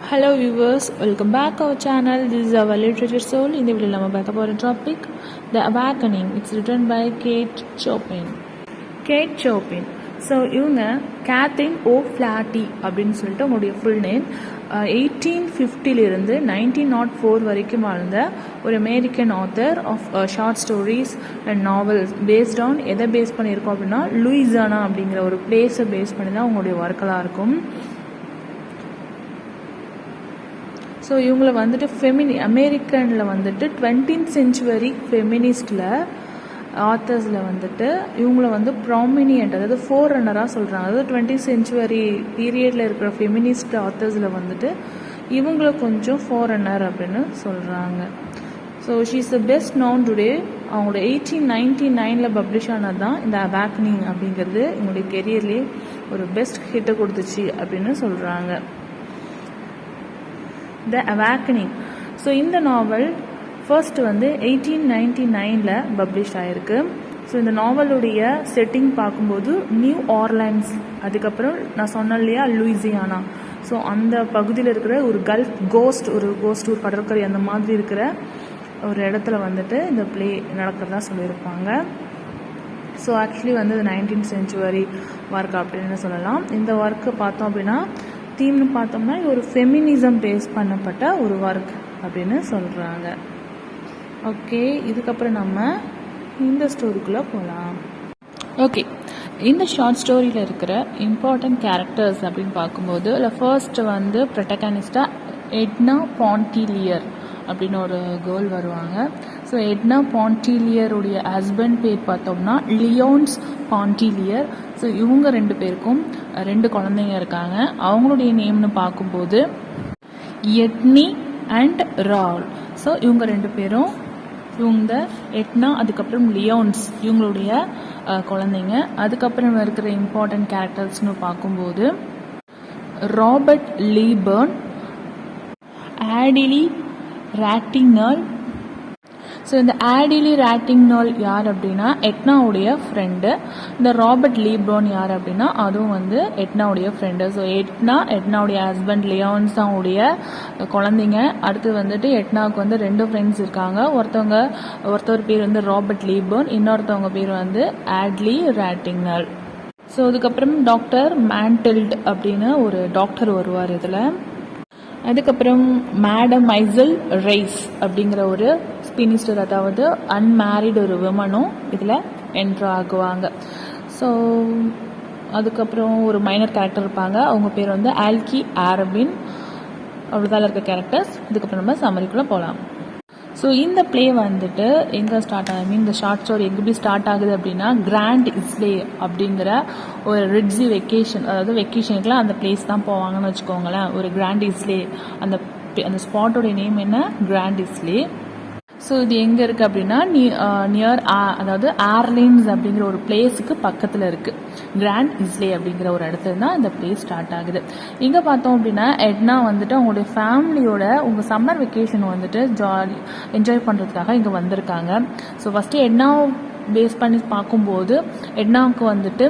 Hello viewers, welcome back our channel. This is our literature soul. In the video நம்ம பார்க்க போற topic The Awakening. It's written by Kate Chopin. Kate Chopin. So இவங்க Catherine ஓ ஃப்ளாட்டி அப்படின்னு சொல்லிட்டு அவங்களுடைய full name 1850 1904 வரைக்கும் வாழ்ந்த ஒரு American author of short stories and novels based on எதை பேஸ் பண்ணியிருக்கோம் அப்படின்னா லூயிசியானா அப்படிங்கிற ஒரு பிளேஸை பேஸ் பண்ணி தான் அவங்களுடைய ஒர்க்கெல்லாம் இருக்கும். ஸோ இவங்கள வந்துட்டு அமெரிக்கனில் வந்துட்டு 20th century ஃபெமினிஸ்டில் ஆத்தர்ஸில் வந்துட்டு இவங்கள வந்து ப்ராமினியன்ட், அதாவது ஃபோர் ரன்னராக சொல்கிறாங்க. அதாவது 20th century பீரியடில் இருக்கிற ஃபெமினிஸ்ட் ஆத்தர்ஸில் வந்துட்டு இவங்கள கொஞ்சம் ஃபோர் ரன்னர் அப்படின்னு சொல்கிறாங்க. So she is the best known today. அவங்களோட 1899 பப்ளிஷ் ஆனது தான் இந்த அவேக்கனிங் அப்படிங்கிறது இவங்களுடைய கெரியர்லேயே ஒரு பெஸ்ட் ஹிட்டை கொடுத்துச்சு அப்படின்னு சொல்கிறாங்க. த அவேக்கனிங். ஸோ இந்த நாவல் ஃபர்ஸ்ட் வந்து 1899 பப்ளிஷ் ஆகிருக்கு. ஸோ இந்த நாவலுடைய செட்டிங் பார்க்கும்போது நியூ ஆர்லாண்ட்ஸ், அதுக்கப்புறம் நான் சொன்னேன் இல்லையா லூயிசியானா, ஸோ அந்த பகுதியில் இருக்கிற ஒரு கல்ஃப் ஒரு கடற்கரை அந்த மாதிரி இருக்கிற ஒரு இடத்துல வந்துட்டு இந்த ப்ளே நடக்கிறதா சொல்லியிருப்பாங்க. ஸோ ஆக்சுவலி வந்து இது 19th century ஒர்க் அப்படின்னு சொல்லலாம். இந்த ஒர்க்கு பார்த்தோம் அப்படின்னா தீம்னு பார்த்தோம்னா ஒரு ஃபெமினிசம் பேஸ் பண்ணப்பட்ட ஒரு ஒர்க் அப்படின்னு சொல்கிறாங்க. ஓகே, இதுக்கப்புறம் நம்ம இந்த ஸ்டோரிக்குள்ளே போகலாம். ஓகே, இந்த ஷார்ட் ஸ்டோரியில் இருக்கிற இம்பார்ட்டண்ட் கேரக்டர்ஸ் அப்படின்னு பார்க்கும்போது ஃபர்ஸ்ட் வந்து ப்ரொட்டகனிஸ்டாக எட்னா பாண்டிலியர் அப்படின்னு ஒரு கேர்ள் வருவாங்க. ஸோ எட்னா பாண்டிலியருடைய ஹஸ்பண்ட் பேர் பார்த்தோம்னா லியோன்ஸ் பாண்டிலியர். ஸோ இவங்க ரெண்டு பேருக்கும் ரெண்டு குழந்தைங்க இருக்காங்க. அவங்களுடைய நேம்னு பார்க்கும்போது எட்னி அண்ட் ரால். ஸோ இவங்க ரெண்டு பேரும் இவங்க எட்னா, அதுக்கப்புறம் லியோன்ஸ் இவங்களுடைய குழந்தைங்க. அதுக்கப்புறம் இருக்கிற இம்பார்ட்டன்ட் கேரக்டர்ஸ்னு பார்க்கும்போது ராபர்ட் லீபர்ன், ஆடிலி ராட்டிங்னால். ஸோ இந்த ஆடிலி ராட்டிங்னால் யார் அப்படின்னா எட்னாவுடைய ஃப்ரெண்டு. இந்த ராபர்ட் லீபர்ன் யார் அப்படின்னா அதுவும் வந்து எட்னாவுடைய ஃப்ரெண்டு. ஸோ எட்னாவுடைய ஹஸ்பண்ட் லியோன்ஸ் அவங்களுடைய குழந்தைங்க. அடுத்து வந்துட்டு எட்னாவுக்கு வந்து ரெண்டு ஃப்ரெண்ட்ஸ் இருக்காங்க. ஒருத்தவர் பேர் வந்து ராபர்ட் லீபர்ன், இன்னொருத்தவங்க பேர் வந்து ஆட்லி ராட்டிங்னால். ஸோ அதுக்கப்புறம் டாக்டர் மேண்டில்ட் அப்படின்னு ஒரு டாக்டர் வருவார் இதில். அதுக்கப்புறம் மேடம் ஐசல் ரைஸ் அப்படிங்கிற ஒரு ஸ்பினிஸ்டர், அதாவது அன்மேரிட் ஒரு விமனும் இதில் என்ட்ரு ஆகுவாங்க. ஸோ அதுக்கப்புறம் ஒரு மைனர் கேரக்டர் இருப்பாங்க. அவங்க பேர் வந்து ஆல்கி ஆரபின். அவ்வளோதான் இருக்க கேரக்டர்ஸ். இதுக்கப்புறம் நம்ம சம்மரிக்குள்ளே போகலாம். ஸோ இந்த ப்ளே வந்துட்டு எங்கே ஸ்டார்ட் ஆகுது, இந்த ஷார்ட் ஸ்டோரி எப்படி ஸ்டார்ட் ஆகுது அப்படின்னா கிராண்ட் இஸ்லே அப்படிங்கிற ஒரு ரிட்ஸி வெக்கேஷன், அதாவது வெக்கேஷனுக்குலாம் அந்த பிளேஸ் தான் போவாங்கன்னு வச்சுக்கோங்களேன். ஒரு கிராண்ட் இஸ்லே, அந்த ஸ்பாட்டோடைய நேம் என்ன, கிராண்ட் இஸ்லே. ஸோ இது எங்கே இருக்குது அப்படின்னா நியர் அதாவது ஏர்லைன்ஸ் அப்படிங்கிற ஒரு பிளேஸுக்கு பக்கத்தில் இருக்குது. கிராண்ட் இஸ்லே அப்படிங்கிற ஒரு இடத்துல தான் இந்த பிளேஸ் ஸ்டார்ட் ஆகுது. இங்கே பார்த்தோம் அப்படின்னா எட்னா வந்துட்டு அவங்களுடைய ஃபேமிலியோட உங்கள் சம்மர் வெக்கேஷன் வந்துட்டு என்ஜாய் பண்ணுறதுக்காக இங்கே வந்திருக்காங்க. ஸோ ஃபஸ்ட்டு எட்னாவை பேஸ் பண்ணி பார்க்கும்போது எட்னாவுக்கு வந்துட்டு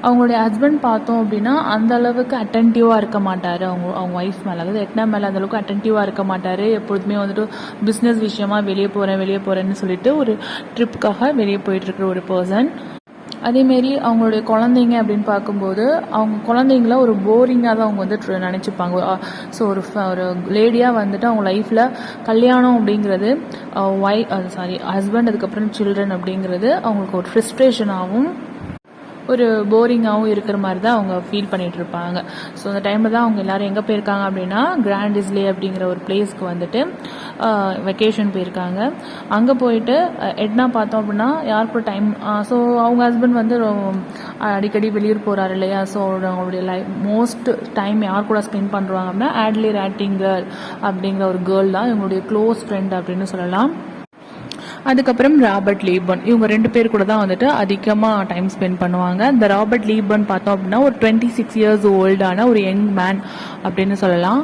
அவங்களுடைய ஹஸ்பண்ட் பார்த்தோம் அப்படின்னா அந்த அளவுக்கு அட்டென்டிவாக இருக்க மாட்டார் அவங்க ஒய்ஃப் மேலே, அதாவது எட்னா மேலே அந்தளவுக்கு அட்டென்டிவாக இருக்க மாட்டார். எப்பொழுதுமே வந்துட்டு பிஸ்னஸ் விஷயமா வெளியே போகிறேன்னு சொல்லிட்டு ஒரு ட்ரிப்புக்காக வெளியே போயிட்டுருக்கிற ஒரு பர்சன். அதேமாரி அவங்களுடைய குழந்தைங்க அப்படின்னு பார்க்கும்போது அவங்க குழந்தைங்கள ஒரு போரிங்காக தான் அவங்க வந்துட்டு நினச்சிப்பாங்க. ஸோ ஒரு லேடியாக வந்துட்டு அவங்க லைஃப்பில் கல்யாணம் அப்படிங்கிறது ஹஸ்பண்ட் அதுக்கப்புறம் சில்ட்ரன் அப்படிங்கிறது அவங்களுக்கு ஒரு ஃப்ரஸ்ட்ரேஷனாகவும் ஒரு போரிங்காகவும் இருக்கிற மாதிரி தான் அவங்க ஃபீல் பண்ணிகிட்டு இருப்பாங்க. ஸோ அந்த டைமில் தான் அவங்க எல்லோரும் எங்கே போயிருக்காங்க அப்படின்னா கிராண்ட் இஸ்லே அப்படிங்கிற ஒரு பிளேஸ்க்கு வந்துட்டு வெக்கேஷன் போயிருக்காங்க. அங்கே போயிட்டு எட்னா பார்த்தோம் அப்படின்னா யாருக்கு டைம், ஸோ அவங்க ஹஸ்பண்ட் வந்து அடிக்கடி வெளியூர் போகிறாரு இல்லையா. ஸோ அவங்களுடைய மோஸ்ட் டைம் யார் கூட ஸ்பெண்ட் பண்ணுறாங்க அப்படின்னா ஆட்லி ராட்டிங்கர் அப்படிங்கிற ஒரு கேர்ள் தான் இவங்களுடைய க்ளோஸ் ஃப்ரெண்ட் அப்படின்னு சொல்லலாம். அதுக்கப்புறம் ராபர்ட் லீபர்ன், இவங்க ரெண்டு பேர் கூட தான் வந்துட்டு அதிகமாக டைம் ஸ்பெண்ட் பண்ணுவாங்க. இந்த ராபர்ட் லீபர்ன் பார்த்தோம் அப்படின்னா ஒரு 26 years ஓல்டான ஒரு யங் மேன் அப்படின்னு சொல்லலாம்.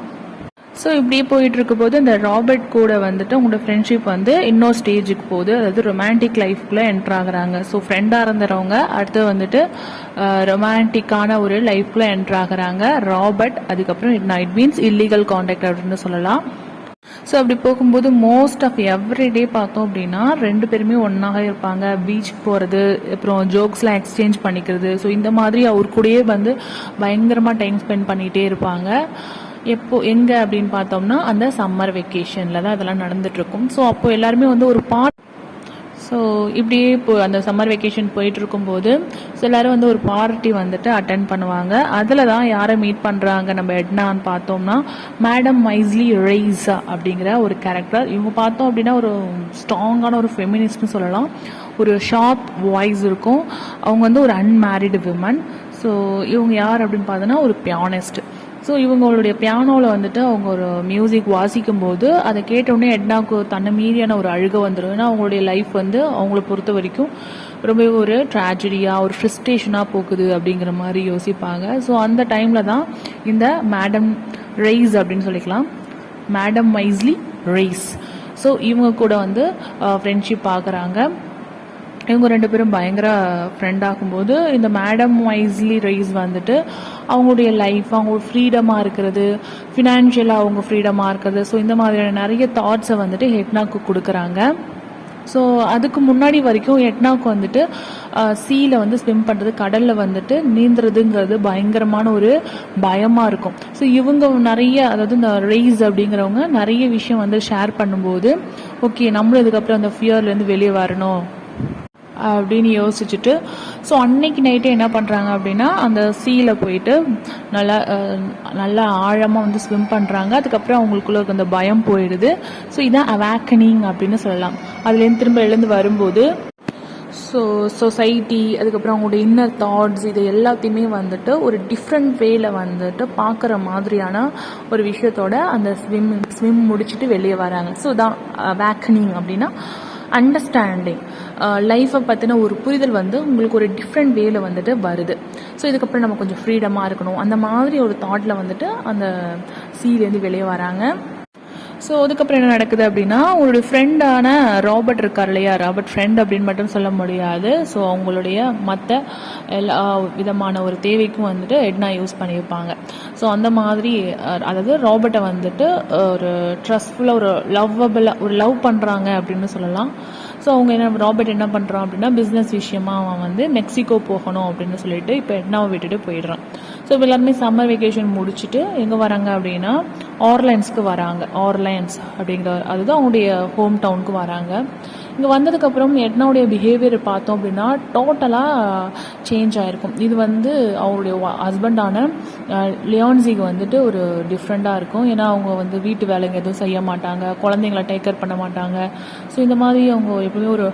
ஸோ இப்படியே போயிட்டு இருக்க போது இந்த ராபர்ட் கூட வந்துட்டு உங்களோட ஃப்ரெண்ட்ஷிப் வந்து இன்னொரு ஸ்டேஜுக்கு போகுது, அதாவது ரொமான்டிக் லைஃப்குள்ளே என்ட்ரு ஆகுறாங்க. ஸோ ஃப்ரெண்டாக இருந்தவங்க அடுத்து வந்துட்டு ரொமான்டிக்கான ஒரு லைஃப்குள்ளே என்ட்ரு ஆகுறாங்க ராபர்ட். அதுக்கப்புறம் இட் மீன்ஸ் இல்லீகல் கான்டாக்ட் அப்படின்னு சொல்லலாம். ஸோ அப்படி போகும்போது மோஸ்ட் ஆஃப் எவ்ரிடே பார்த்தோம் அப்படின்னா 2 பேருமே ஒன்றாக இருப்பாங்க. பீச்சுக்கு போகிறது, அப்புறம் ஜோக்ஸ்லாம் எக்ஸ்சேஞ்ச் பண்ணிக்கிறது. ஸோ இந்த மாதிரி அவர் கூடயே வந்து பயங்கரமாக டைம் ஸ்பெண்ட் பண்ணிகிட்டே இருப்பாங்க. எங்கே அப்படின்னு பார்த்தோம்னா அந்த சம்மர் வெக்கேஷனில் தான் இதெல்லாம் நடந்துகிட்ருக்கும். ஸோ அப்போது எல்லாருமே வந்து ஒரு ஸோ இப்படியே இப்போ அந்த சம்மர் வெக்கேஷன் போயிட்டு இருக்கும்போது ஸோ எல்லோரும் வந்து ஒரு பார்ட்டி வந்துட்டு அட்டென்ட் பண்ணுவாங்க. அதில் தான் யாரை மீட் பண்ணுறாங்க நம்ம எட்னான்னு பார்த்தோம்னா மேடம் மைஸ்லி ரெய்ஸா அப்படிங்கிற ஒரு கேரக்டர். இவங்க பார்த்தோம் அப்படின்னா ஒரு ஸ்ட்ராங்கான ஒரு ஃபெமினிஸ்ட்னு சொல்லலாம். ஒரு ஷார்ப் வாய்ஸ் இருக்கும். அவங்க வந்து ஒரு அன்மேரிடு விமன். ஸோ இவங்க யார் அப்படின்னு பார்த்தோன்னா ஒரு பியானிஸ்ட். ஸோ இவங்களுடைய பியானோவில் வந்துட்டு அவங்க ஒரு மியூசிக் வாசிக்கும் போது அதை கேட்டோடனே எட்னாவுக்கு தன்னை மீறியான ஒரு அழுகை வந்துடும். ஏன்னா அவங்களுடைய லைஃப் வந்து அவங்கள பொறுத்த வரைக்கும் ரொம்பவே ஒரு ட்ராஜடியாக ஒரு ஃப்ரஸ்ட்ரேஷனாக போகுது அப்படிங்கிற மாதிரி யோசிப்பாங்க. ஸோ அந்த டைமில் தான் இந்த மேடம் ரெய்ஸ் அப்படின்னு சொல்லிக்கலாம், மேடம் மைஸ்லி ரெய்ஸ். ஸோ இவங்க கூட வந்து ஃப்ரெண்ட்ஷிப் ஆகுறாங்க. இவங்க 2 பேரும் பயங்கர ஃப்ரெண்ட் ஆகும்போது இந்த மேடம் மைஸ்லி ரெய்ஸ் வந்துட்டு அவங்களுடைய லைஃப், அவங்க ஃப்ரீடமாக இருக்கிறது, ஃபினான்ஷியலாக அவங்க ஃப்ரீடமாக இருக்கிறது, ஸோ இந்த மாதிரியான நிறைய தாட்ஸை வந்துட்டு எட்னாவுக்கு கொடுக்குறாங்க. ஸோ அதுக்கு முன்னாடி வரைக்கும் எட்னாவுக்கு வந்துட்டு சீல வந்து ஸ்விம் பண்ணுறது, கடலில் வந்துட்டு நீந்துறதுங்கிறது பயங்கரமான ஒரு பயமாக இருக்கும். ஸோ இவங்க நிறைய, அதாவது இந்த ரெய்ஸ் அப்படிங்கிறவங்க நிறைய விஷயம் வந்து ஷேர் பண்ணும்போது ஓகே நம்மளும் இதுக்கப்புறம் அந்த ஃபியர்லேருந்து வெளியே வரணும் அப்படின்னு யோசிச்சுட்டு ஸோ அன்னைக்கு நைட்டே என்ன பண்ணுறாங்க அப்படின்னா அந்த சீல போயிட்டு நல்லா ஆழமாக வந்து ஸ்விம் பண்ணுறாங்க. அதுக்கப்புறம் அவங்களுக்குள்ள அந்த பயம் போயிடுது. ஸோ இதான் அவேக்கனிங் அப்படின்னு சொல்லலாம். அதுலேருந்து திரும்ப எழுந்து வரும்போது ஸோ சொசைட்டி, அதுக்கப்புறம் அவங்களுடைய இன்னர் தாட்ஸ், இது எல்லாத்தையுமே வந்துட்டு ஒரு டிஃப்ரெண்ட் வேல வந்துட்டு பார்க்குற மாதிரியான ஒரு விஷயத்தோட அந்த ஸ்விம் முடிச்சுட்டு வெளியே வராங்க. ஸோ தான் அவேக்கனிங் அப்படின்னா அண்டர்ஸ்டாண்டிங், லைஃப்பை பற்றின ஒரு புரிதல் வந்து உங்களுக்கு ஒரு டிஃப்ரெண்ட் வேல வந்துட்டு வருது. ஸோ இதுக்கப்புறம் நம்ம கொஞ்சம் ஃப்ரீடமாக இருக்கணும் அந்த மாதிரி ஒரு தாட்டில் வந்துட்டு அந்த சீலேருந்து வெளியே வராங்க. ஸோ அதுக்கப்புறம் என்ன நடக்குது அப்படின்னா அவங்களுடைய ஃப்ரெண்டான ராபர்ட் இருக்கார் இல்லையா, ராபர்ட் ஃப்ரெண்ட் அப்படின்னு மட்டும் சொல்ல முடியாது. ஸோ அவங்களுடைய மற்ற எல்லா விதமான ஒரு தேவைக்கும் வந்துட்டு எட்னா யூஸ் பண்ணியிருப்பாங்க. ஸோ அந்த மாதிரி அதாவது ராபர்ட்டை வந்துட்டு ஒரு ட்ரஸ்ட்ஃபுல்லாக ஒரு லவ் பண்ணுறாங்க அப்படின்னு சொல்லலாம். ஸோ அவங்க ராபர்ட் என்ன பண்ணுறான் அப்படின்னா பிஸ்னஸ் விஷயமா அவன் வந்து மெக்சிகோ போகணும் அப்படின்னு சொல்லிட்டு இப்போ எட்னாவை விட்டுட்டு போயிடுறான். ஸோ இப்போ எல்லாருமே சம்மர் வெக்கேஷன் முடிச்சுட்டு எங்கே வராங்க அப்படின்னா ஆர்லைன்ஸ்க்கு வராங்க. ஆர்லைன்ஸ் அப்படிங்கிற அதுதான் அவங்களுடைய ஹோம் டவுனுக்கு வராங்க. இங்கே வந்ததுக்கப்புறம் எட்னாவுடைய பிஹேவியர் பார்த்தோம் அப்படின்னா டோட்டலாக சேஞ்ச் ஆகிருக்கும். இது வந்து அவங்களுடைய ஹஸ்பண்டான லியான்ஸிக்கு வந்துட்டு ஒரு டிஃப்ரெண்ட்டாக இருக்கும். ஏன்னா அவங்க வந்து வீட்டு வேலைங்க எதுவும் செய்ய மாட்டாங்க, குழந்தைங்கள டேக் கேர் பண்ண மாட்டாங்க. ஸோ இந்த மாதிரி அவங்க எப்பவுமே ஒரு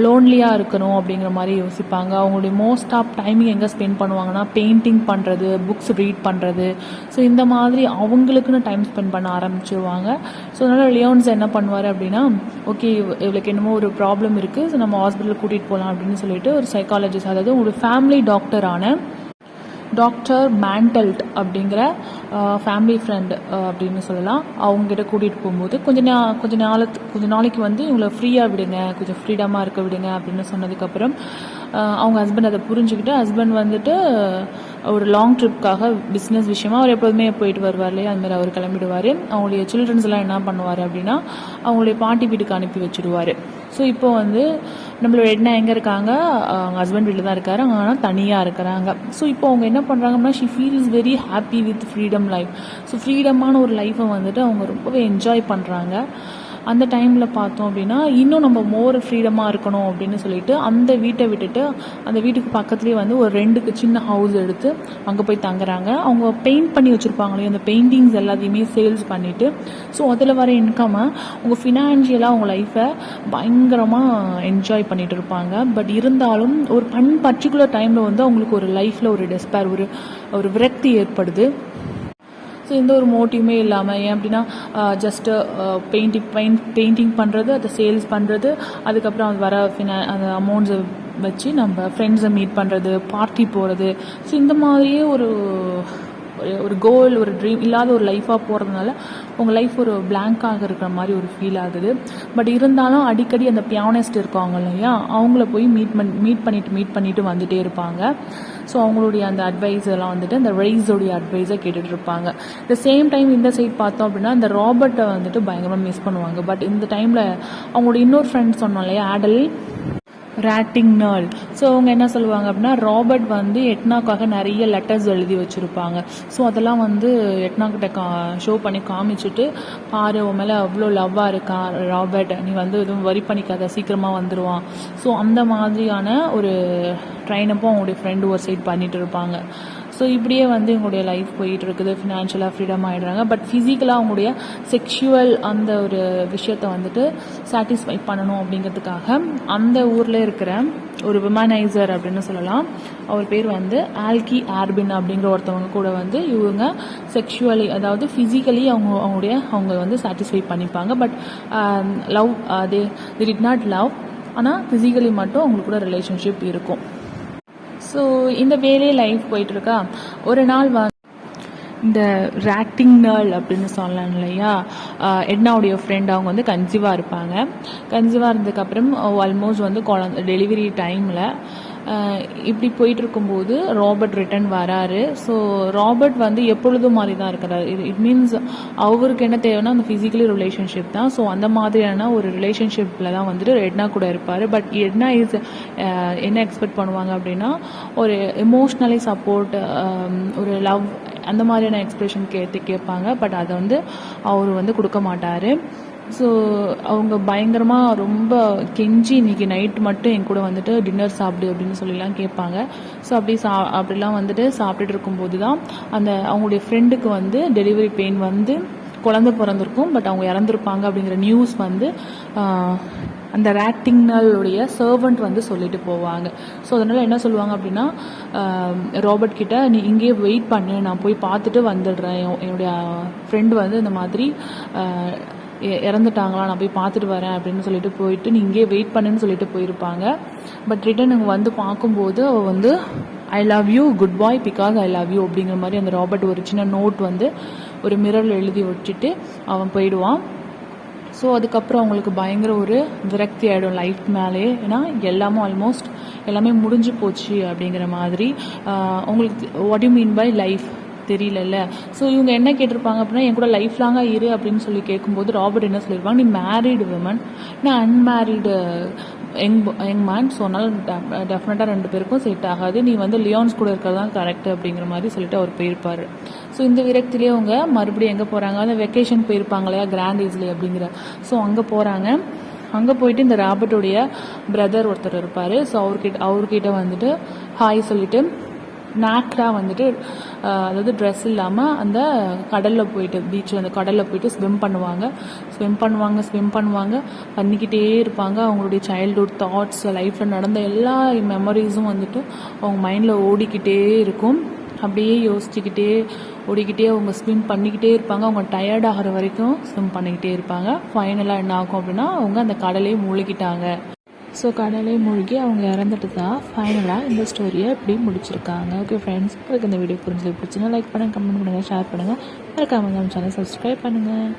லோன்லியாக இருக்கணும் அப்படிங்கிற மாதிரி யோசிப்பாங்க. அவங்களுடைய மோஸ்ட் ஆஃப் டைமிங் எங்கே ஸ்பெண்ட் பண்ணுவாங்கன்னா பெயிண்டிங் பண்ணுறது, புக்ஸ் ரீட் பண்ணுறது. ஸோ இந்த மாதிரி அவங்களுக்குன்னு டைம் ஸ்பெண்ட் பண்ண ஆரம்பிச்சிருவாங்க. ஸோ அதனால் லியோன்ஸ் என்ன பண்ணுவார் அப்படின்னா ஓகே இவளுக்கு என்னமோ ஒரு ப்ராப்ளம் இருக்குது, ஸோ நம்ம ஹாஸ்பிட்டலுக்கு கூட்டிகிட்டு போகலாம் அப்படின்னு சொல்லிட்டு ஒரு சைக்காலஜிஸ்ட், அதாவது ஒரு ஃபேமிலி டாக்டரான டாக்டர் மேண்டல்ட் அப்படிங்கிற ஃபேமிலி ஃப்ரெண்ட் அப்படின்னு சொல்லலாம், அவங்ககிட்ட கூட்டிகிட்டு போகும்போது கொஞ்ச நாளைக்கு வந்து இவங்களை ஃப்ரீயாக விடுங்க, கொஞ்சம் ஃப்ரீடமாக இருக்க விடுங்க அப்படின்னு சொன்னதுக்கப்புறம் அவங்க ஹஸ்பண்ட் அதை புரிஞ்சுக்கிட்டு ஹஸ்பண்ட் வந்துட்டு ஒரு லாங் ட்ரிப்காக பிஸ்னஸ் விஷயமா அவர் எப்போதுமே போயிட்டு வருவார் இல்லையா, அதுமாதிரி அவர் கிளம்பிடுவார். அவங்களுடைய சில்ட்ரன்ஸ் எல்லாம் என்ன பண்ணுவார் அப்படின்னா அவங்களுடைய பாட்டி வீட்டுக்கு அனுப்பி வச்சுடுவார். ஸோ இப்போ வந்து நம்மளோட எட்னா எங்கே இருக்காங்க, அவங்க ஹஸ்பண்ட் வீட்டில் தான் இருக்காரு, ஆனால் தனியாக இருக்கிறாங்க. ஸோ இப்போ அவங்க என்ன பண்ணுறாங்கன்னா she feels very happy with freedom life. So ஃப்ரீடமான ஒரு லைஃப்பை வந்துட்டு அவங்க ரொம்பவே என்ஜாய் பண்ணுறாங்க. அந்த டைமில் பார்த்தோம் அப்படின்னா இன்னும் நம்ம மோர் ஃப்ரீடமாக இருக்கணும் அப்படின்னு சொல்லிட்டு அந்த வீட்டை விட்டுட்டு அந்த வீட்டுக்கு பக்கத்துலேயே வந்து ஒரு 2 சின்ன ஹவுஸ் எடுத்து அங்கே போய் தங்குறாங்க. அவங்க பெயிண்ட் பண்ணி வச்சுருப்பாங்களே அந்த பெயிண்டிங்ஸ் எல்லாத்தையுமே சேல்ஸ் பண்ணிவிட்டு ஸோ அதில் வர இன்கம்மை அவங்க ஃபினான்ஷியலாக அவங்க லைஃப்பை பயங்கரமாக என்ஜாய் பண்ணிகிட்டு இருப்பாங்க. பட் இருந்தாலும் ஒரு பர்டிகுலர் டைமில் வந்து அவங்களுக்கு ஒரு லைஃப்பில் ஒரு டெஸ்பேர், ஒரு விரக்தி ஏற்படுது. ஸோ எந்த ஒரு மோட்டிவுமே இல்லாமல், ஏன் அப்படின்னா ஜஸ்ட்டு பெயிண்டிங் பண்ணுறது, அதை சேல்ஸ் பண்ணுறது, அதுக்கப்புறம் அது வர அந்த அமௌண்ட்ஸை வச்சு நம்ம ஃப்ரெண்ட்ஸை மீட் பண்ணுறது, பார்ட்டி போகிறது. ஸோ இந்த மாதிரியே ஒரு கோல், ஒரு ட்ரீம் இல்லாத ஒரு லைஃபாக போகிறதுனால உங்கள் லைஃப் ஒரு பிளாங்காக இருக்கிற மாதிரி ஒரு ஃபீல் ஆகுது. பட் இருந்தாலும் அடிக்கடி அந்த பியானிஸ்ட் இருக்காங்க இல்லையா, அவங்கள போய் மீட் பண்ணிட்டு வந்துட்டே இருப்பாங்க. ஸோ அவங்களுடைய அந்த அட்வைஸ் எல்லாம் வந்துட்டு அந்த ரைஸோடைய அட்வைஸை கேட்டுட்டு இருப்பாங்க. த சேம் டைம் இந்த சைட் பார்த்தோம் அப்படின்னா இந்த ராபர்ட்டை வந்துட்டு பயங்கரமாக மிஸ் பண்ணுவாங்க. பட் இந்த டைமில் அவங்களோட இன்னொரு ஃப்ரெண்ட் சொன்னோம் இல்லையா, ஆடல் ராட்டிங்னல். ஸோ அவங்க என்ன சொல்லுவாங்க அப்படின்னா, ராபர்ட் வந்து எட்னாக்காக நிறைய லெட்டர்ஸ் எழுதி வச்சுருப்பாங்க. ஸோ அதெல்லாம் வந்து எட்னாக்கிட்ட ஷோ பண்ணி காமிச்சிட்டு, பாரு உன் மேலே அவ்வளோ லவ்வாக இருக்கான் ராபர்ட், நீ வந்து எதுவும் வரி பண்ணிக்காத, சீக்கிரமாக வந்துடுவான். ஸோ அந்த மாதிரியான ஒரு ட்ரைனப்பும் அவங்களுடைய ஃப்ரெண்டு ஒரு சைட் பண்ணிட்டு இருப்பாங்க. ஸோ இப்படியே வந்து எங்களுடைய லைஃப் போயிட்டு இருக்குது. ஃபினான்ஷியலாக ஃப்ரீடம் ஆகிடுறாங்க. பட் ஃபிசிக்கலாக அவங்களுடைய செக்ஷுவல் அந்த ஒரு விஷயத்தை வந்துட்டு சாட்டிஸ்ஃபை பண்ணணும் அப்படிங்கிறதுக்காக அந்த ஊரில் இருக்கிற ஒரு விமனைசர் அப்படின்னு சொல்லலாம், அவர் பேர் வந்து ஆல்கி ஆர்பின் அப்படிங்கிற ஒருத்தவங்க கூட வந்து இவங்க செக்ஷுவலி, அதாவது ஃபிசிக்கலி அவங்க வந்து சாட்டிஸ்ஃபை பண்ணிப்பாங்க. But love they did not love, ஆனால் ஃபிசிக்கலி மட்டும் அவங்களுக்கு கூட ரிலேஷன்ஷிப் இருக்கும். ஸோ இந்த வேலையே லைஃப் போயிட்டுருக்கா. ஒரு நாள் இந்த ராட்டிங்னல் அப்படின்னு சொல்லலாம் இல்லையா, எட்னாவுடைய ஃப்ரெண்ட் அவங்க வந்து கன்சீவாக இருப்பாங்க. கன்சீவாக இருந்ததுக்கப்புறம் ஆல்மோஸ்ட் வந்து டெலிவரி டைமில் இப்படி போயிட்டு இருக்கும்போது ராபர்ட் ரிட்டர்ன் வராரு. ஸோ ராபர்ட் வந்து எப்பொழுதும் மாதிரி தான் இருக்கிறாரு. இட் மீன்ஸ் அவருக்கு என்ன தேவைன்னா அந்த ஃபிசிக்கலி ரிலேஷன்ஷிப் தான். ஸோ அந்த மாதிரியான ஒரு ரிலேஷன்ஷிப்பில் தான் வந்துட்டு எட்னா கூட இருப்பார். பட் எட்னா என்ன எக்ஸ்பெக்ட் பண்ணுவாங்க அப்படின்னா, ஒரு எமோஷ்னலி சப்போர்ட், ஒரு லவ், அந்த மாதிரியான எக்ஸ்பிரஷன் கேட்பாங்க. பட் அதை வந்து அவர் வந்து கொடுக்க மாட்டார். ஸோ அவங்க பயங்கரமாக ரொம்ப கெஞ்சி இன்றைக்கி நைட்டு மட்டும் என் கூட வந்துட்டு டின்னர் சாப்பிடு அப்படின்னு சொல்லிலாம் கேட்பாங்க. ஸோ அப்படிலாம் வந்துட்டு சாப்பிட்டுட்டு இருக்கும்போது தான் அவங்களுடைய ஃப்ரெண்டுக்கு வந்து டெலிவரி பெயின் வந்து குழந்தை பிறந்திருக்கும். பட் அவங்க இறந்துருப்பாங்க அப்படிங்கிற நியூஸ் வந்து அந்த ராட்டிங்னலுடைய சர்வெண்ட் வந்து சொல்லிட்டு போவாங்க. ஸோ அதனால் என்ன சொல்லுவாங்க அப்படின்னா, ராபர்ட் கிட்ட நீ இங்கேயே வெயிட் பண்ணு, நான் போய் பார்த்துட்டு வந்துடுறேன், என்னுடைய ஃப்ரெண்டு வந்து இந்த மாதிரி இறந்துட்டாங்களா, நான் போய் பார்த்துட்டு வரேன் அப்படின்னு சொல்லிட்டு போயிட்டு நீ இங்கே வெயிட் பண்ணுன்னு சொல்லிட்டு போயிருப்பாங்க. பட் ரிட்டன் அவங்க வந்து பார்க்கும்போது அவள் வந்து I love you, good bye, because I love you அப்படிங்கிற மாதிரி அந்த ராபர்ட் ஒரு சின்ன நோட் வந்து ஒரு மிரரில் எழுதி வச்சுட்டு அவன் போயிடுவான். ஸோ அதுக்கப்புறம் அவங்களுக்கு பயங்கர ஒரு விரக்தி ஆகிடும் லைஃப் மேலே. ஏன்னா ஆல்மோஸ்ட் எல்லாமே முடிஞ்சு போச்சு அப்படிங்கிற மாதிரி. உங்களுக்கு what you mean by life தெரியலல்ல. ஸோ இவங்க என்ன கேட்டிருப்பாங்க அப்படின்னா, என் கூட லைஃப் லாங்காக இரு அப்படின்னு சொல்லி கேட்கும்போது ராபர்ட் என்ன சொல்லியிருப்பாங்க, நீ மேரீடு விமன், நான் அன்மேரீடு யங் மேன். ஸோ அதனால் டெஃபினட்டாக 2 பேருக்கும் செட் ஆகாது, நீ வந்து லியான்ஸ் கூட இருக்கிறது தான் கரெக்ட் அப்படிங்கிற மாதிரி சொல்லிட்டு அவர் போயிருப்பார். ஸோ இந்த விரக்திலேயே அவங்க மறுபடியும் எங்கே போகிறாங்க, அந்த வெக்கேஷன் போயிருப்பாங்க இல்லையா, கிராண்ட் ஐஸ்லி அப்படிங்கிற. ஸோ அங்கே போகிறாங்க. அங்கே போயிட்டு இந்த ராபர்ட்டுடைய பிரதர் ஒருத்தர் இருப்பார். ஸோ அவர்கிட்ட வந்துட்டு ஹாய் சொல்லிட்டு நேக்கடாக வந்துட்டு, அதாவது ட்ரெஸ் இல்லாமல் அந்த கடலில் போயிட்டு, பீச்சில் அந்த கடலில் போயிட்டு ஸ்விம் பண்ணுவாங்க பண்ணிக்கிட்டே இருப்பாங்க. அவங்களுடைய சைல்ட்ஹுட் தாட்ஸ், லைஃப்பில் நடந்த எல்லா மெமரிஸும் வந்துட்டு அவங்க மைண்டில் ஓடிக்கிட்டே இருக்கும். அப்படியே யோசிச்சுக்கிட்டே ஓடிக்கிட்டே அவங்க ஸ்விம் பண்ணிக்கிட்டே இருப்பாங்க. அவங்க டயர்ட் ஆகிற வரைக்கும் ஸ்விம் பண்ணிக்கிட்டே இருப்பாங்க. ஃபைனலாக என்ன ஆகும் அப்படின்னா, அவங்க அந்த கடலையே மூழ்கிட்டாங்க. ஸோ கடலை மூழ்கி அவங்க இறந்துட்டு தான் ஃபைனலாக இந்த ஸ்டோரியை இப்படி முடிச்சிருக்காங்க. ஓகே ஃப்ரெண்ட்ஸ், உங்களுக்கு இந்த வீடியோ பிடிச்சதுன்னா லைக் பண்ணுங்கள், கமெண்ட் பண்ணுங்கள், ஷேர் பண்ணுங்கள், மறக்காம நம்ம சேனல் சப்ஸ்கிரைப் பண்ணுங்கள்.